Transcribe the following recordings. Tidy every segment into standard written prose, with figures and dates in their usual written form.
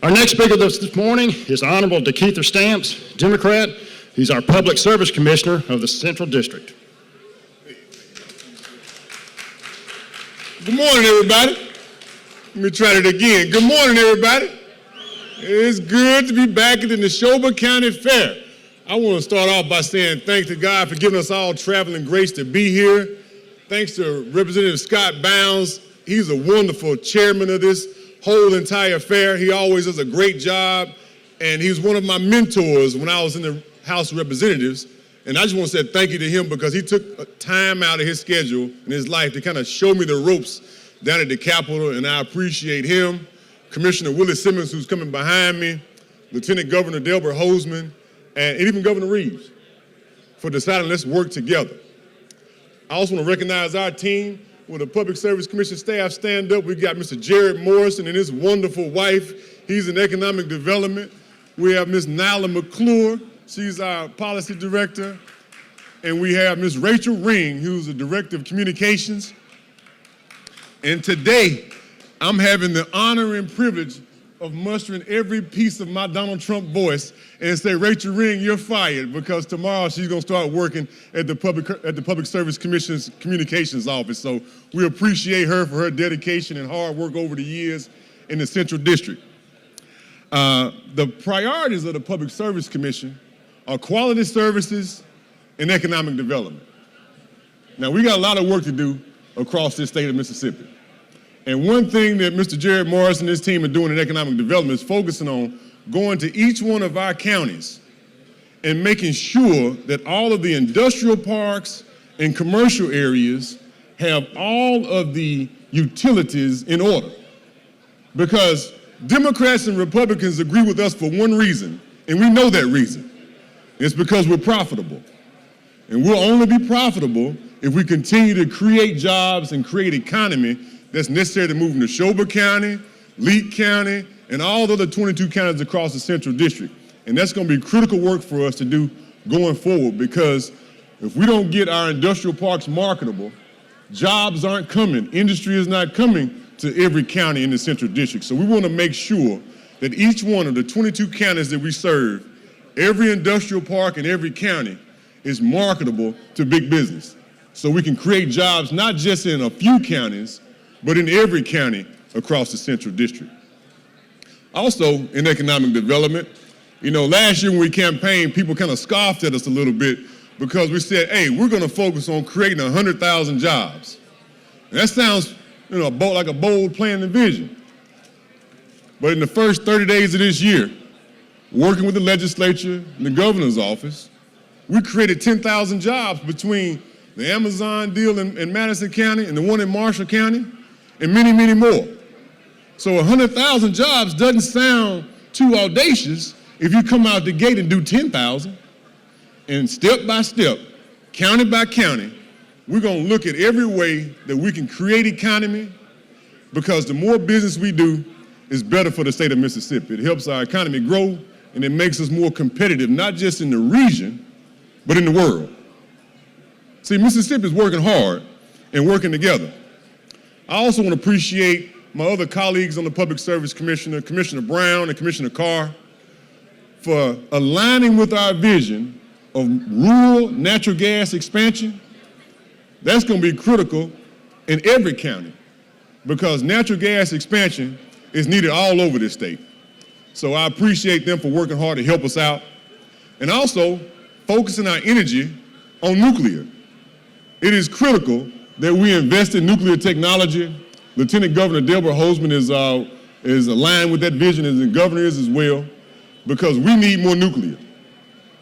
Our next speaker this morning is Honorable DeKeither Stamps, Democrat. He's our Public Service Commissioner of the Central District. Good morning, everybody. Let me try it again. Good morning, everybody. It's good to be back at the Neshoba County Fair. I want to start off by saying thanks to God for giving us all traveling grace to be here. Thanks to Representative Scott Bounds. He's a wonderful chairman of this whole entire fair. He always does a great job, and he's one of my mentors when I was in the House of Representatives. And I just want to say thank you to him because he took time out of his schedule and his life to kind of show me the ropes down at the Capitol, and I appreciate him. Commissioner Willie Simmons, who's coming behind me, Lieutenant Governor Delbert Hosemann, and even Governor Reeves for deciding let's work together. I also want to recognize our team. With the Public Service Commission staff stand up, we got Mr. Jared Morrison and his wonderful wife. He's in economic development. We have Ms. Nyla McClure. She's our policy director. And we have Ms. Rachel Ring, who's the director of communications. And today, I'm having the honor and privilege of mustering every piece of my Donald Trump voice and say, Rachel Ring, you're fired, because tomorrow she's going to start working at the Public Service Commission's communications office. So we appreciate her for her dedication and hard work over the years in the Central District. The priorities of the Public Service Commission are quality services and economic development. Now, we got a lot of work to do across this state of Mississippi. And one thing that Mr. Jared Morris and his team are doing in economic development is focusing on going to each one of our counties and making sure that all of the industrial parks and commercial areas have all of the utilities in order. Because Democrats and Republicans agree with us for one reason, and we know that reason. It's because we're profitable. And we'll only be profitable if we continue to create jobs and create economy that's necessary to move Neshoba County, Leake County, and all the other 22 counties across the Central District. And that's going to be critical work for us to do going forward, because if we don't get our industrial parks marketable, jobs aren't coming. Industry is not coming to every county in the Central District. So we want to make sure that each one of the 22 counties that we serve, every industrial park in every county is marketable to big business. So we can create jobs not just in a few counties, but in every county across the Central District. Also, in economic development, last year when we campaigned, people kind of scoffed at us a little bit because we said, hey, we're going to focus on creating 100,000 jobs. And that sounds, like a bold plan and vision. But in the first 30 days of this year, working with the legislature and the governor's office, we created 10,000 jobs between the Amazon deal in Madison County and the one in Marshall County, and many, many more. So 100,000 jobs doesn't sound too audacious if you come out the gate and do 10,000. And step by step, county by county, we're going to look at every way that we can create economy, because the more business we do is better for the state of Mississippi. It helps our economy grow, and it makes us more competitive, not just in the region, but in the world. See, Mississippi is working hard and working together. I also want to appreciate my other colleagues on the Public Service Commission, Commissioner Brown and Commissioner Carr, for aligning with our vision of rural natural gas expansion. That's going to be critical in every county, because natural gas expansion is needed all over this state. So I appreciate them for working hard to help us out, and also focusing our energy on nuclear. It is critical that we invest in nuclear technology. Lieutenant Governor Delbert Hosemann is aligned with that vision, as the governor is as well, because we need more nuclear.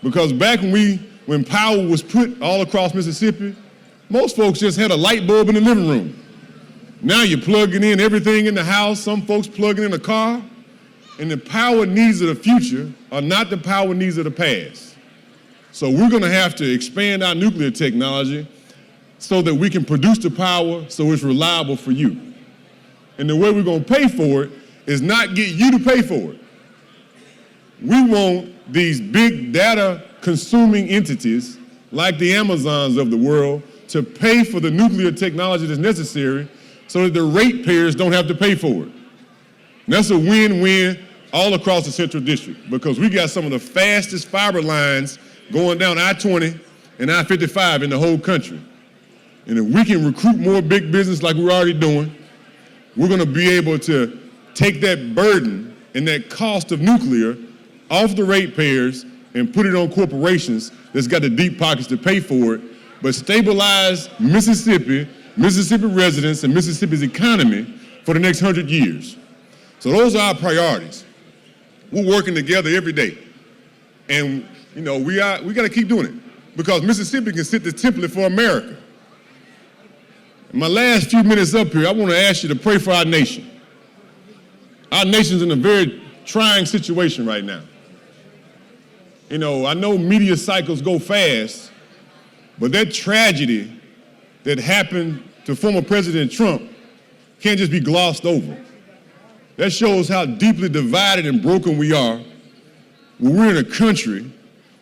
Because back when power was put all across Mississippi, most folks just had a light bulb in the living room. Now you're plugging in everything in the house, some folks plugging in a car, and the power needs of the future are not the power needs of the past. So we're going to have to expand our nuclear technology so that we can produce the power so it's reliable for you. And the way we're going to pay for it is not get you to pay for it. We want these big data consuming entities like the Amazons of the world to pay for the nuclear technology that's necessary so that the ratepayers don't have to pay for it. And that's a win-win all across the Central District because we got some of the fastest fiber lines going down I-20 and I-55 in the whole country. And if we can recruit more big business like we're already doing, we're going to be able to take that burden and that cost of nuclear off the ratepayers and put it on corporations that's got the deep pockets to pay for it, but stabilize Mississippi, Mississippi residents, and Mississippi's economy for the next 100 years. So those are our priorities. We're working together every day. And, we got to keep doing it because Mississippi can set the template for America. In my last few minutes up here, I want to ask you to pray for our nation. Our nation's in a very trying situation right now. I know media cycles go fast, but that tragedy that happened to former President Trump can't just be glossed over. That shows how deeply divided and broken we are when we're in a country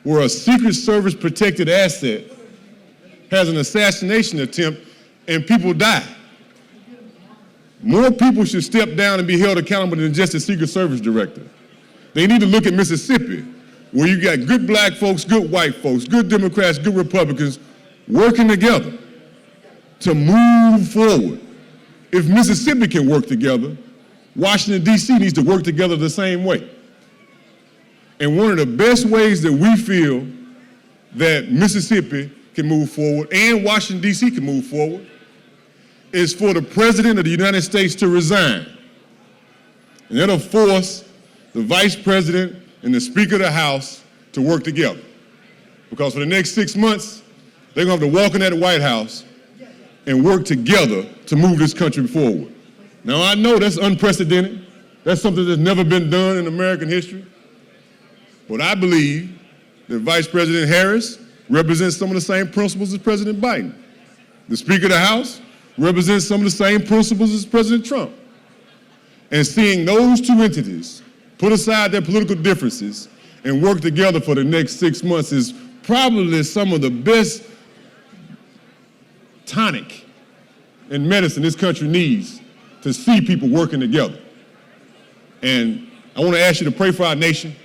where a Secret Service protected asset has an assassination attempt and people die. More people should step down and be held accountable than just the Secret Service director. They need to look at Mississippi, where you got good black folks, good white folks, good Democrats, good Republicans working together to move forward. If Mississippi can work together, Washington, D.C. needs to work together the same way. And one of the best ways that we feel that Mississippi can move forward and Washington, D.C. can move forward is for the President of the United States to resign. And that'll force the Vice President and the Speaker of the House to work together. Because for the next 6 months, they're going to have to walk in that White House and work together to move this country forward. Now, I know that's unprecedented. That's something that's never been done in American history. But I believe that Vice President Harris represents some of the same principles as President Biden. The Speaker of the House represents some of the same principles as President Trump. And seeing those two entities put aside their political differences and work together for the next 6 months is probably some of the best tonic and medicine this country needs to see people working together. And I want to ask you to pray for our nation,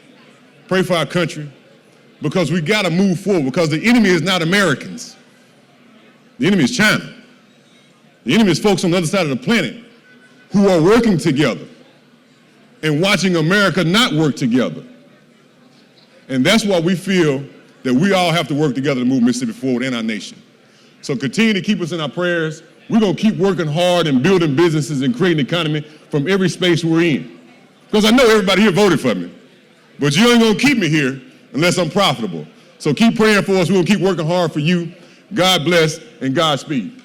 pray for our country, because we got to move forward, because the enemy is not Americans. The enemy is China. The enemy is folks on the other side of the planet who are working together and watching America not work together. And that's why we feel that we all have to work together to move Mississippi forward and our nation. So continue to keep us in our prayers. We're going to keep working hard and building businesses and creating economy from every space we're in. Because I know everybody here voted for me, but you ain't going to keep me here unless I'm profitable. So keep praying for us. We're going to keep working hard for you. God bless and Godspeed.